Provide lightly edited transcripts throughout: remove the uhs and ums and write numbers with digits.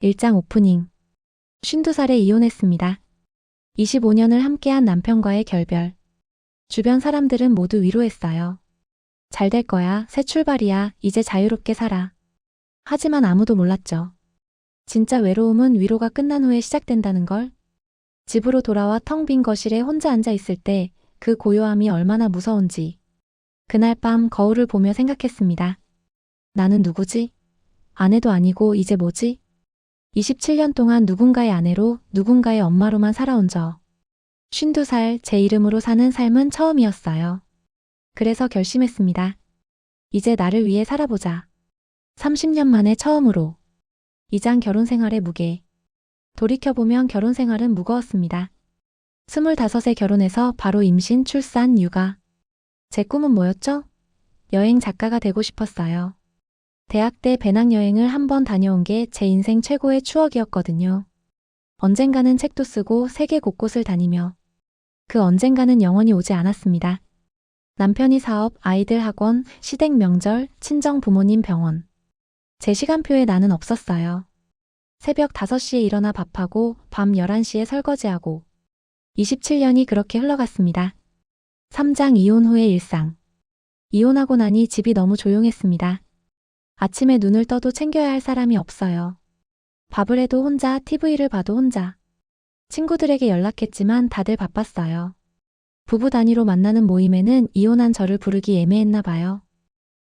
1장 오프닝. 52살에 이혼했습니다. 25년을 함께한 남편과의 결별. 주변 사람들은 모두 위로했어요. 잘 될 거야, 새 출발이야, 이제 자유롭게 살아. 하지만 아무도 몰랐죠. 진짜 외로움은 위로가 끝난 후에 시작된다는 걸. 집으로 돌아와 텅 빈 거실에 혼자 앉아 있을 때 그 고요함이 얼마나 무서운지. 그날 밤 거울을 보며 생각했습니다. 나는 누구지? 아내도 아니고 이제 뭐지? 27년 동안 누군가의 아내로, 누군가의 엄마로만 살아온 저. 52살 제 이름으로 사는 삶은 처음이었어요. 그래서 결심했습니다. 이제 나를 위해 살아보자. 30년 만에 처음으로. 2장 결혼 생활의 무게. 돌이켜보면 결혼 생활은 무거웠습니다. 25에 결혼해서 바로 임신, 출산, 육아. 제 꿈은 뭐였죠? 여행 작가가 되고 싶었어요. 대학 때 배낭여행을 한 번 다녀온 게 제 인생 최고의 추억이었거든요. 언젠가는 책도 쓰고 세계 곳곳을 다니며. 그 언젠가는 영원히 오지 않았습니다. 남편이 사업, 아이들 학원, 시댁 명절, 친정 부모님 병원. 제 시간표에 나는 없었어요. 새벽 5시에 일어나 밥하고 밤 11시에 설거지하고. 27년이 그렇게 흘러갔습니다. 3장 이혼 후의 일상. 이혼하고 나니 집이 너무 조용했습니다. 아침에 눈을 떠도 챙겨야 할 사람이 없어요. 밥을 해도 혼자, TV를 봐도 혼자. 친구들에게 연락했지만 다들 바빴어요. 부부 단위로 만나는 모임에는 이혼한 저를 부르기 애매했나 봐요.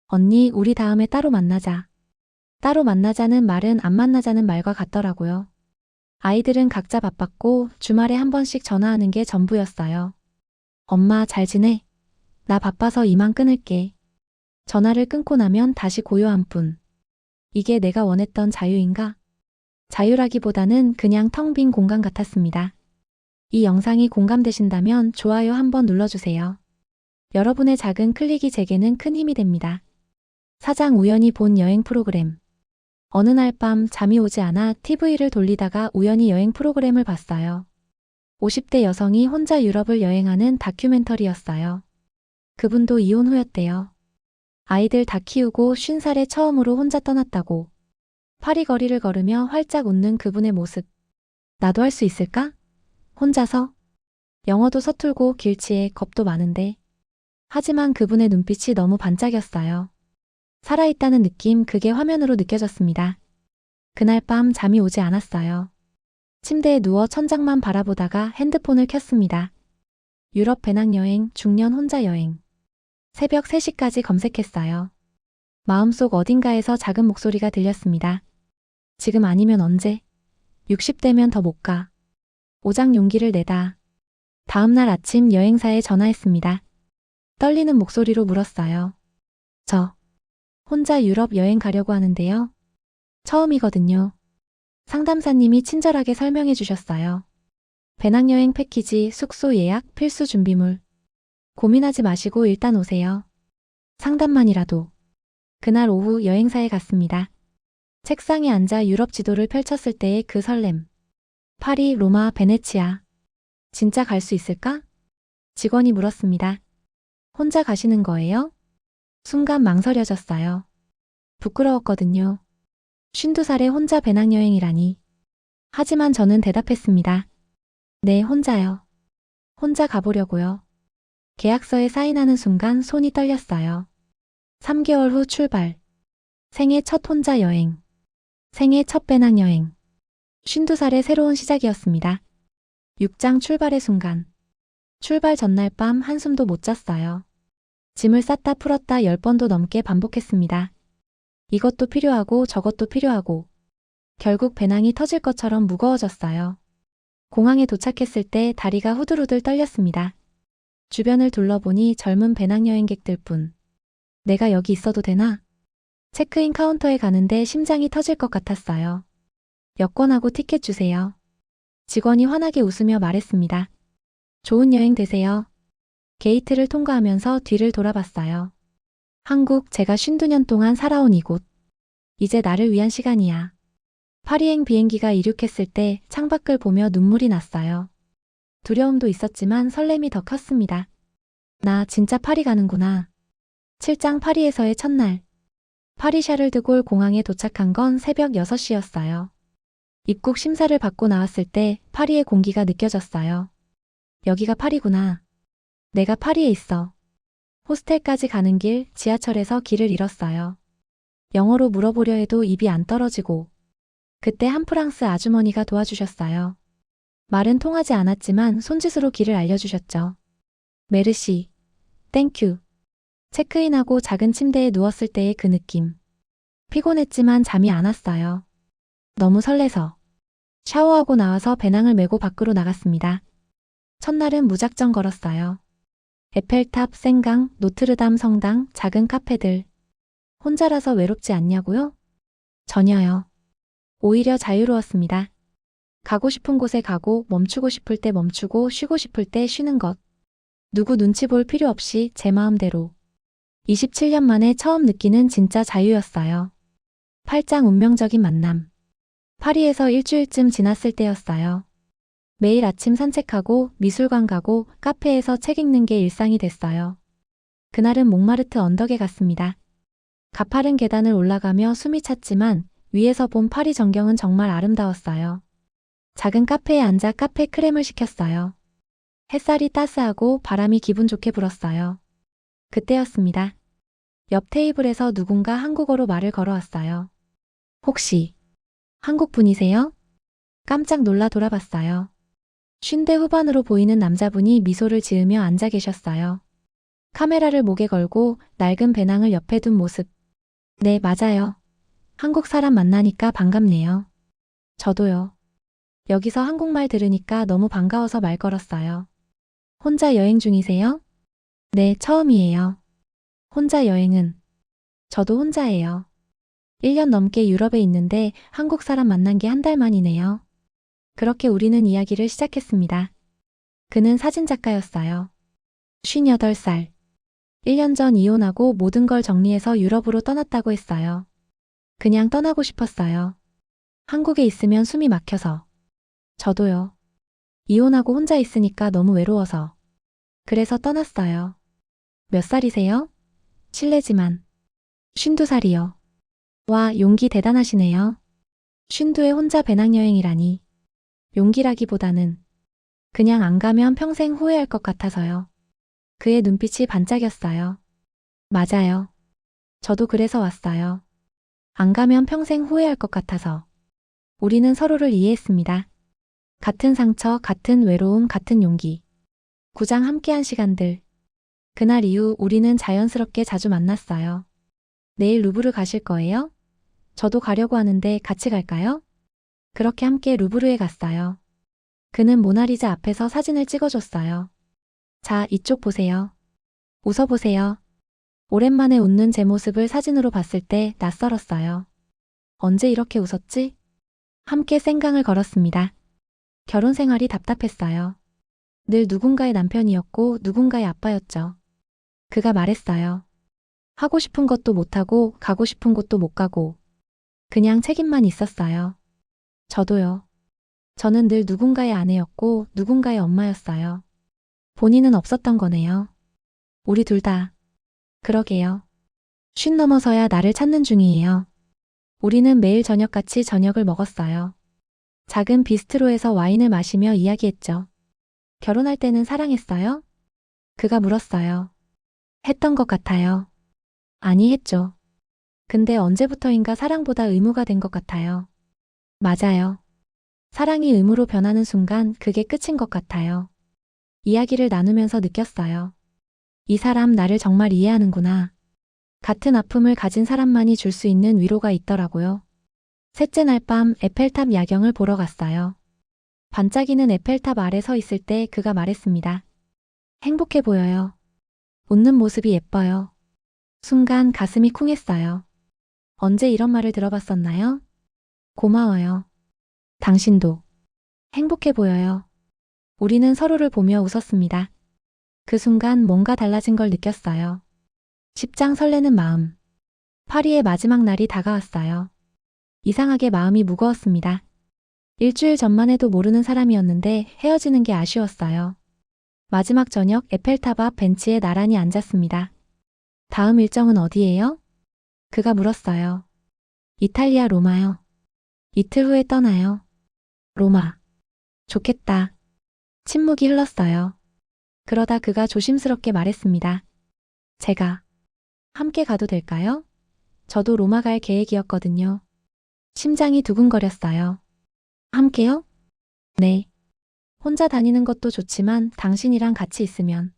언니, 우리 다음에 따로 만나자. 따로 만나자는 말은 안 만나자는 말과 같더라고요. 아이들은 각자 바빴고 주말에 한 번씩 전화하는 게 전부였어요. 엄마, 잘 지내? 나 바빠서 이만 끊을게. 전화를 끊고 나면 다시 고요한 뿐. 이게 내가 원했던 자유인가? 자유라기보다는 그냥 텅 빈 공간 같았습니다. 이 영상이 공감되신다면 좋아요 한번 눌러주세요. 여러분의 작은 클릭이 제게는 큰 힘이 됩니다. 4장 우연히 본 여행 프로그램. 어느 날 밤 잠이 오지 않아 TV를 돌리다가 우연히 여행 프로그램을 봤어요. 50대 여성이 혼자 유럽을 여행하는 다큐멘터리였어요. 그분도 이혼 후였대요. 아이들 다 키우고 50살에 처음으로 혼자 떠났다고. 파리 거리를 걸으며 활짝 웃는 그분의 모습. 나도 할 수 있을까? 혼자서? 영어도 서툴고 길치에 겁도 많은데. 하지만 그분의 눈빛이 너무 반짝였어요. 살아있다는 느낌, 그게 화면으로 느껴졌습니다. 그날 밤 잠이 오지 않았어요. 침대에 누워 천장만 바라보다가 핸드폰을 켰습니다. 유럽 배낭여행, 중년 혼자 여행. 새벽 3시까지 검색했어요. 마음속 어딘가에서 작은 목소리가 들렸습니다. 지금 아니면 언제? 60대면 더 못 가. 오장 용기를 내다. 다음날 아침 여행사에 전화했습니다. 떨리는 목소리로 물었어요. 저 혼자 유럽 여행 가려고 하는데요. 처음이거든요. 상담사님이 친절하게 설명해 주셨어요. 배낭여행 패키지, 숙소 예약, 필수 준비물. 고민하지 마시고 일단 오세요. 상담만이라도. 그날 오후 여행사에 갔습니다. 책상에 앉아 유럽 지도를 펼쳤을 때의 그 설렘. 파리, 로마, 베네치아. 진짜 갈 수 있을까? 직원이 물었습니다. 혼자 가시는 거예요? 순간 망설여졌어요. 부끄러웠거든요. 52살에 혼자 배낭여행이라니. 하지만 저는 대답했습니다. 네, 혼자요. 혼자 가보려고요. 계약서에 사인하는 순간 손이 떨렸어요. 3개월 후 출발. 생애 첫 혼자 여행. 생애 첫 배낭여행. 52살의 새로운 시작이었습니다. 6장 출발의 순간. 출발 전날 밤 한숨도 못 잤어요. 짐을 쌌다 풀었다 10번도 넘게 반복했습니다. 이것도 필요하고 저것도 필요하고. 결국 배낭이 터질 것처럼 무거워졌어요. 공항에 도착했을 때 다리가 후들후들 떨렸습니다. 주변을 둘러보니 젊은 배낭여행객들 뿐. 내가 여기 있어도 되나? 체크인 카운터에 가는데 심장이 터질 것 같았어요. 여권하고 티켓 주세요. 직원이 환하게 웃으며 말했습니다. 좋은 여행 되세요. 게이트를 통과하면서 뒤를 돌아봤어요. 한국, 제가 52년 동안 살아온 이곳. 이제 나를 위한 시간이야. 파리행 비행기가 이륙했을 때 창밖을 보며 눈물이 났어요. 두려움도 있었지만 설렘이 더 컸습니다. 나 진짜 파리 가는구나. 7장 파리에서의 첫날. 파리 샤를드골 공항에 도착한 건 새벽 6시였어요. 입국 심사를 받고 나왔을 때 파리의 공기가 느껴졌어요. 여기가 파리구나. 내가 파리에 있어. 호스텔까지 가는 길 지하철에서 길을 잃었어요. 영어로 물어보려 해도 입이 안 떨어지고 그때 한 프랑스 아주머니가 도와주셨어요. 말은 통하지 않았지만 손짓으로 길을 알려주셨죠. 메르시, 땡큐. 체크인하고 작은 침대에 누웠을 때의 그 느낌. 피곤했지만 잠이 안 왔어요. 너무 설레서. 샤워하고 나와서 배낭을 메고 밖으로 나갔습니다. 첫날은 무작정 걸었어요. 에펠탑, 생강, 노트르담 성당, 작은 카페들. 혼자라서 외롭지 않냐고요? 전혀요. 오히려 자유로웠습니다. 가고 싶은 곳에 가고 멈추고 싶을 때 멈추고 쉬고 싶을 때 쉬는 것. 누구 눈치 볼 필요 없이 제 마음대로. 27년 만에 처음 느끼는 진짜 자유였어요. 팔짱 운명적인 만남. 파리에서 일주일쯤 지났을 때였어요. 매일 아침 산책하고 미술관 가고 카페에서 책 읽는 게 일상이 됐어요. 그날은 몽마르트 언덕에 갔습니다. 가파른 계단을 올라가며 숨이 찼지만 위에서 본 파리 전경은 정말 아름다웠어요. 작은 카페에 앉아 카페 크렘을 시켰어요. 햇살이 따스하고 바람이 기분 좋게 불었어요. 그때였습니다. 옆 테이블에서 누군가 한국어로 말을 걸어왔어요. 혹시 한국 분이세요? 깜짝 놀라 돌아봤어요. 50대 후반으로 보이는 남자분이 미소를 지으며 앉아 계셨어요. 카메라를 목에 걸고 낡은 배낭을 옆에 둔 모습. 네, 맞아요. 한국 사람 만나니까 반갑네요. 저도요. 여기서 한국말 들으니까 너무 반가워서 말 걸었어요. 혼자 여행 중이세요? 네, 처음이에요. 혼자 여행은? 저도 혼자예요. 1년 넘게 유럽에 있는데 한국 사람 만난 게 한 달 만이네요. 그렇게 우리는 이야기를 시작했습니다. 그는 사진작가였어요. 58살. 1년 전 이혼하고 모든 걸 정리해서 유럽으로 떠났다고 했어요. 그냥 떠나고 싶었어요. 한국에 있으면 숨이 막혀서. 저도요. 이혼하고 혼자 있으니까 너무 외로워서. 그래서 떠났어요. 몇 살이세요? 실례지만. 52살이요. 와, 용기 대단하시네요. 52에 혼자 배낭여행이라니. 용기라기보다는 그냥 안 가면 평생 후회할 것 같아서요. 그의 눈빛이 반짝였어요. 맞아요. 저도 그래서 왔어요. 안 가면 평생 후회할 것 같아서. 우리는 서로를 이해했습니다. 같은 상처, 같은 외로움, 같은 용기. 9장 함께한 시간들. 그날 이후 우리는 자연스럽게 자주 만났어요. 내일 루브르 가실 거예요? 저도 가려고 하는데 같이 갈까요? 그렇게 함께 루브르에 갔어요. 그는 모나리자 앞에서 사진을 찍어줬어요. 자, 이쪽 보세요. 웃어보세요. 오랜만에 웃는 제 모습을 사진으로 봤을 때 낯설었어요. 언제 이렇게 웃었지? 함께 생강을 걸었습니다. 결혼 생활이 답답했어요. 늘 누군가의 남편이었고 누군가의 아빠였죠. 그가 말했어요. 하고 싶은 것도 못하고 가고 싶은 곳도 못 가고 그냥 책임만 있었어요. 저도요. 저는 늘 누군가의 아내였고 누군가의 엄마였어요. 본인은 없었던 거네요. 우리 둘 다. 그러게요. 50 넘어서야 나를 찾는 중이에요. 우리는 매일 저녁같이 저녁을 먹었어요. 작은 비스트로에서 와인을 마시며 이야기했죠. 결혼할 때는 사랑했어요? 그가 물었어요. 했던 것 같아요. 아니, 했죠. 근데 언제부터인가 사랑보다 의무가 된 것 같아요. 맞아요. 사랑이 의무로 변하는 순간 그게 끝인 것 같아요. 이야기를 나누면서 느꼈어요. 이 사람 나를 정말 이해하는구나. 같은 아픔을 가진 사람만이 줄 수 있는 위로가 있더라고요. 셋째 날 밤 에펠탑 야경을 보러 갔어요. 반짝이는 에펠탑 아래 서 있을 때 그가 말했습니다. 행복해 보여요. 웃는 모습이 예뻐요. 순간 가슴이 쿵했어요. 언제 이런 말을 들어봤었나요? 고마워요. 당신도 행복해 보여요. 우리는 서로를 보며 웃었습니다. 그 순간 뭔가 달라진 걸 느꼈어요. 10장 설레는 마음. 파리의 마지막 날이 다가왔어요. 이상하게 마음이 무거웠습니다. 일주일 전만 해도 모르는 사람이었는데 헤어지는 게 아쉬웠어요. 마지막 저녁 에펠탑 앞 벤치에 나란히 앉았습니다. 다음 일정은 어디예요? 그가 물었어요. 이탈리아 로마요. 이틀 후에 떠나요. 로마. 좋겠다. 침묵이 흘렀어요. 그러다 그가 조심스럽게 말했습니다. 제가 함께 가도 될까요? 저도 로마 갈 계획이었거든요. 심장이 두근거렸어요. 함께요? 네. 혼자 다니는 것도 좋지만 당신이랑 같이 있으면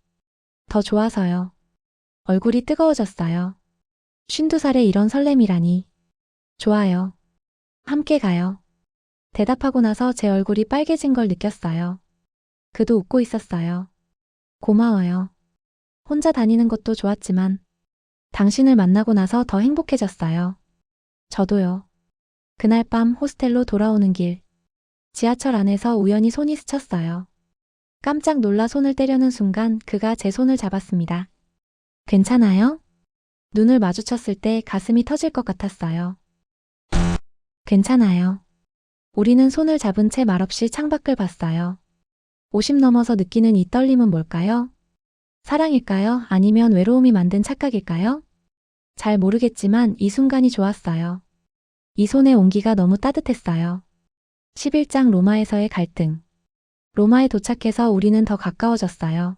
더 좋아서요. 얼굴이 뜨거워졌어요. 52살에 이런 설렘이라니. 좋아요. 함께 가요. 대답하고 나서 제 얼굴이 빨개진 걸 느꼈어요. 그도 웃고 있었어요. 고마워요. 혼자 다니는 것도 좋았지만 당신을 만나고 나서 더 행복해졌어요. 저도요. 그날 밤 호스텔로 돌아오는 길, 지하철 안에서 우연히 손이 스쳤어요. 깜짝 놀라 손을 떼려는 순간 그가 제 손을 잡았습니다. 괜찮아요? 눈을 마주쳤을 때 가슴이 터질 것 같았어요. 괜찮아요. 우리는 손을 잡은 채 말없이 창밖을 봤어요. 50 넘어서 느끼는 이 떨림은 뭘까요? 사랑일까요? 아니면 외로움이 만든 착각일까요? 잘 모르겠지만 이 순간이 좋았어요. 이 손의 온기가 너무 따뜻했어요. 11장 로마에서의 갈등. 로마에 도착해서 우리는 더 가까워졌어요.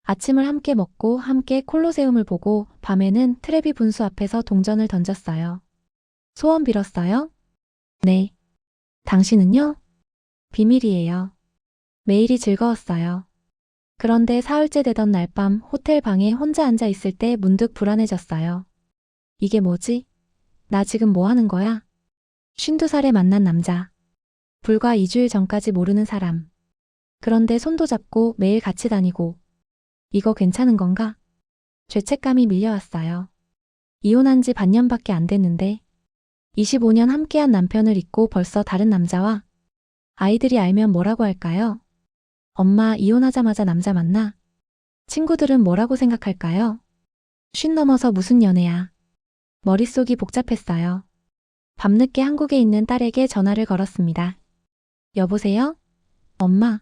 아침을 함께 먹고 함께 콜로세움을 보고 밤에는 트레비 분수 앞에서 동전을 던졌어요. 소원 빌었어요? 네. 당신은요? 비밀이에요. 매일이 즐거웠어요. 그런데 사흘째 되던 날 밤 호텔 방에 혼자 앉아 있을 때 문득 불안해졌어요. 이게 뭐지? 나 지금 뭐 하는 거야? 52살에 만난 남자. 불과 2주일 전까지 모르는 사람. 그런데 손도 잡고 매일 같이 다니고. 이거 괜찮은 건가? 죄책감이 밀려왔어요. 이혼한 지 반년밖에 안 됐는데 25년 함께한 남편을 잊고 벌써 다른 남자와 아이들이 알면 뭐라고 할까요? 엄마 이혼하자마자 남자 만나? 친구들은 뭐라고 생각할까요? 50 넘어서 무슨 연애야. 머릿속이 복잡했어요. 밤늦게 한국에 있는 딸에게 전화를 걸었습니다. 여보세요? 엄마.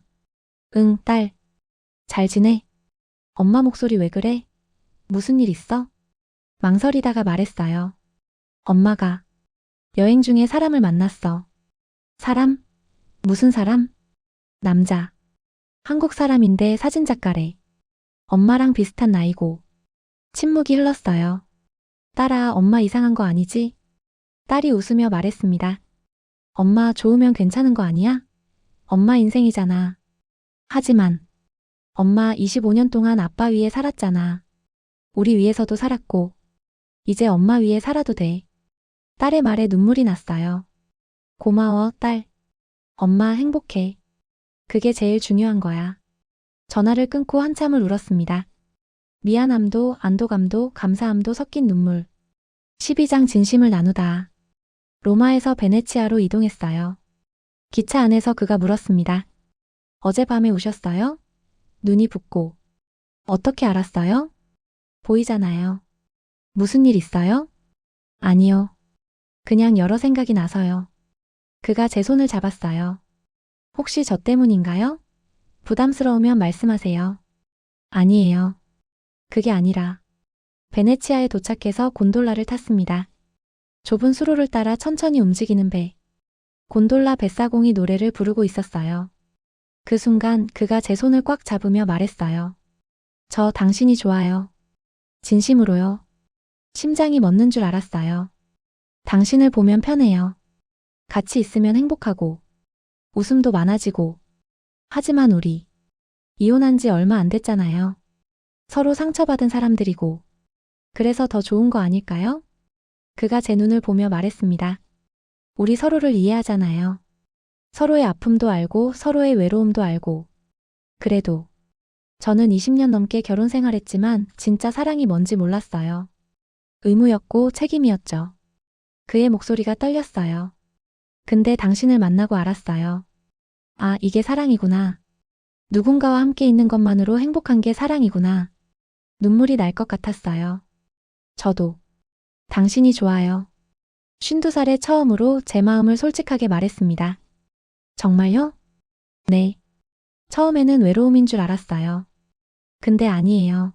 응, 딸. 잘 지내? 엄마 목소리 왜 그래? 무슨 일 있어? 망설이다가 말했어요. 엄마가 여행 중에 사람을 만났어. 사람? 무슨 사람? 남자. 한국 사람인데 사진작가래. 엄마랑 비슷한 나이고. 침묵이 흘렀어요. 딸아, 엄마 이상한 거 아니지? 딸이 웃으며 말했습니다. 엄마 좋으면 괜찮은 거 아니야? 엄마 인생이잖아. 하지만 엄마 25년 동안 아빠 위에 살았잖아. 우리 위에서도 살았고 이제 엄마 위에 살아도 돼. 딸의 말에 눈물이 났어요. 고마워, 딸. 엄마 행복해. 그게 제일 중요한 거야. 전화를 끊고 한참을 울었습니다. 미안함도 안도감도 감사함도 섞인 눈물. 12장 진심을 나누다. 로마에서 베네치아로 이동했어요. 기차 안에서 그가 물었습니다. 어젯밤에 우셨어요? 눈이 붓고. 어떻게 알았어요? 보이잖아요. 무슨 일 있어요? 아니요. 그냥 여러 생각이 나서요. 그가 제 손을 잡았어요. 혹시 저 때문인가요? 부담스러우면 말씀하세요. 아니에요. 그게 아니라 베네치아에 도착해서 곤돌라를 탔습니다. 좁은 수로를 따라 천천히 움직이는 배. 곤돌라 뱃사공이 노래를 부르고 있었어요. 그 순간 그가 제 손을 꽉 잡으며 말했어요. 저 당신이 좋아요. 진심으로요. 심장이 멎는 줄 알았어요. 당신을 보면 편해요. 같이 있으면 행복하고 웃음도 많아지고. 하지만 우리 이혼한 지 얼마 안 됐잖아요. 서로 상처받은 사람들이고. 그래서 더 좋은 거 아닐까요? 그가 제 눈을 보며 말했습니다. 우리 서로를 이해하잖아요. 서로의 아픔도 알고 서로의 외로움도 알고. 그래도 저는 20년 넘게 결혼 생활했지만 진짜 사랑이 뭔지 몰랐어요. 의무였고 책임이었죠. 그의 목소리가 떨렸어요. 근데 당신을 만나고 알았어요. 아, 이게 사랑이구나. 누군가와 함께 있는 것만으로 행복한 게 사랑이구나. 눈물이 날 것 같았어요. 저도 당신이 좋아요. 52살에 처음으로 제 마음을 솔직하게 말했습니다. 정말요? 네. 처음에는 외로움인 줄 알았어요. 근데 아니에요.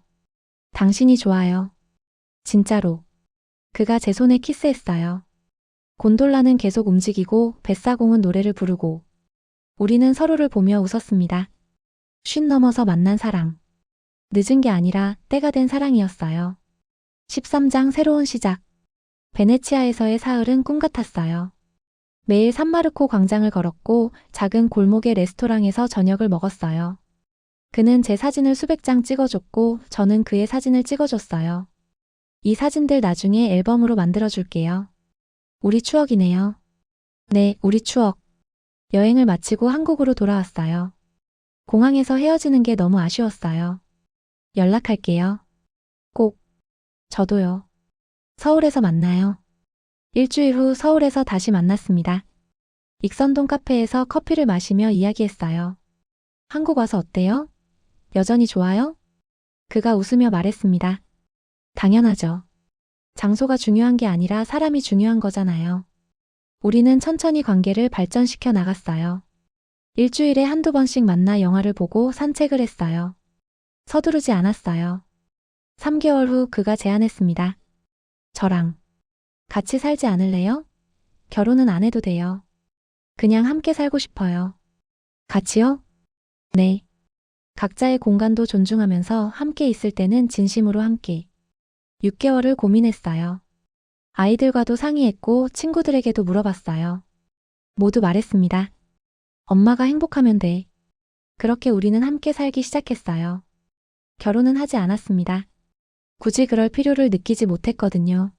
당신이 좋아요. 진짜로. 그가 제 손에 키스했어요. 곤돌라는 계속 움직이고 뱃사공은 노래를 부르고 우리는 서로를 보며 웃었습니다. 50 넘어서 만난 사랑. 늦은 게 아니라 때가 된 사랑이었어요. 13장 새로운 시작. 베네치아에서의 사흘은 꿈 같았어요. 매일 산마르코 광장을 걸었고 작은 골목의 레스토랑에서 저녁을 먹었어요. 그는 제 사진을 수백 장 찍어줬고 저는 그의 사진을 찍어줬어요. 이 사진들 나중에 앨범으로 만들어줄게요. 우리 추억이네요. 네, 우리 추억. 여행을 마치고 한국으로 돌아왔어요. 공항에서 헤어지는 게 너무 아쉬웠어요. 연락할게요. 꼭. 저도요. 서울에서 만나요. 일주일 후 서울에서 다시 만났습니다. 익선동 카페에서 커피를 마시며 이야기했어요. 한국 와서 어때요? 여전히 좋아요? 그가 웃으며 말했습니다. 당연하죠. 장소가 중요한 게 아니라 사람이 중요한 거잖아요. 우리는 천천히 관계를 발전시켜 나갔어요. 일주일에 한두 번씩 만나 영화를 보고 산책을 했어요. 서두르지 않았어요. 3개월 후 그가 제안했습니다. 저랑 같이 살지 않을래요? 결혼은 안 해도 돼요. 그냥 함께 살고 싶어요. 같이요? 네. 각자의 공간도 존중하면서 함께 있을 때는 진심으로 함께. 6개월을 고민했어요. 아이들과도 상의했고 친구들에게도 물어봤어요. 모두 말했습니다. 엄마가 행복하면 돼. 그렇게 우리는 함께 살기 시작했어요. 결혼은 하지 않았습니다. 굳이 그럴 필요를 느끼지 못했거든요.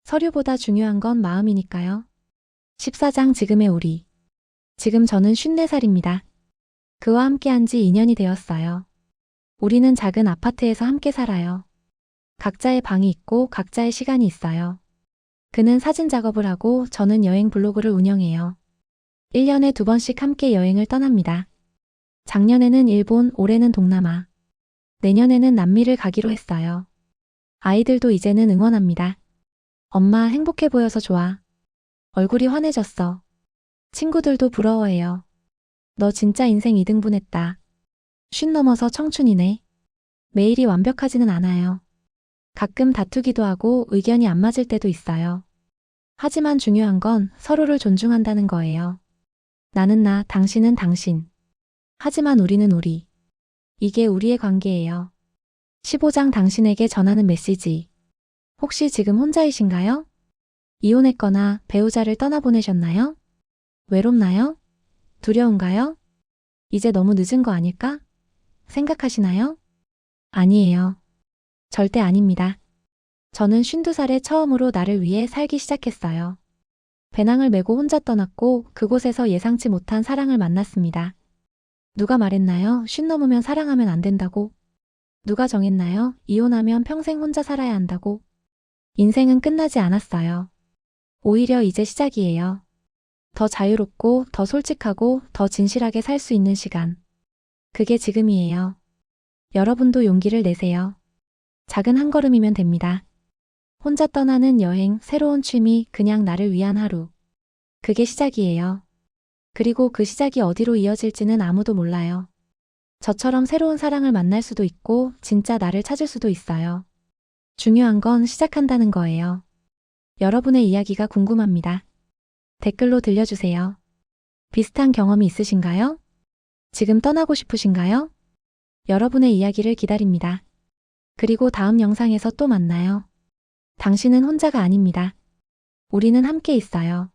서류보다 중요한 건 마음이니까요. 14장 지금의 우리. 지금 저는 54살입니다. 그와 함께한 지 2년이 되었어요. 우리는 작은 아파트에서 함께 살아요. 각자의 방이 있고 각자의 시간이 있어요. 그는 사진 작업을 하고 저는 여행 블로그를 운영해요. 1년에 2번씩 함께 여행을 떠납니다. 작년에는 일본, 올해는 동남아. 내년에는 남미를 가기로 했어요. 아이들도 이제는 응원합니다. 엄마 행복해 보여서 좋아. 얼굴이 환해졌어. 친구들도 부러워해요. 너 진짜 인생 2등분 했다. 50 넘어서 청춘이네. 매일이 완벽하지는 않아요. 가끔 다투기도 하고 의견이 안 맞을 때도 있어요. 하지만 중요한 건 서로를 존중한다는 거예요. 나는 나, 당신은 당신. 하지만 우리는 우리. 이게 우리의 관계예요. 15장 당신에게 전하는 메시지. 혹시 지금 혼자이신가요? 이혼했거나 배우자를 떠나보내셨나요? 외롭나요? 두려운가요? 이제 너무 늦은 거 아닐까? 생각하시나요? 아니에요. 절대 아닙니다. 저는 52살에 처음으로 나를 위해 살기 시작했어요. 배낭을 메고 혼자 떠났고 그곳에서 예상치 못한 사랑을 만났습니다. 누가 말했나요? 50 넘으면 사랑하면 안 된다고? 누가 정했나요? 이혼하면 평생 혼자 살아야 한다고? 인생은 끝나지 않았어요. 오히려 이제 시작이에요. 더 자유롭고 더 솔직하고 더 진실하게 살 수 있는 시간. 그게 지금이에요. 여러분도 용기를 내세요. 작은 한 걸음이면 됩니다. 혼자 떠나는 여행, 새로운 취미, 그냥 나를 위한 하루. 그게 시작이에요. 그리고 그 시작이 어디로 이어질지는 아무도 몰라요. 저처럼 새로운 사랑을 만날 수도 있고 진짜 나를 찾을 수도 있어요. 중요한 건 시작한다는 거예요. 여러분의 이야기가 궁금합니다. 댓글로 들려주세요. 비슷한 경험이 있으신가요? 지금 떠나고 싶으신가요? 여러분의 이야기를 기다립니다. 그리고 다음 영상에서 또 만나요. 당신은 혼자가 아닙니다. 우리는 함께 있어요.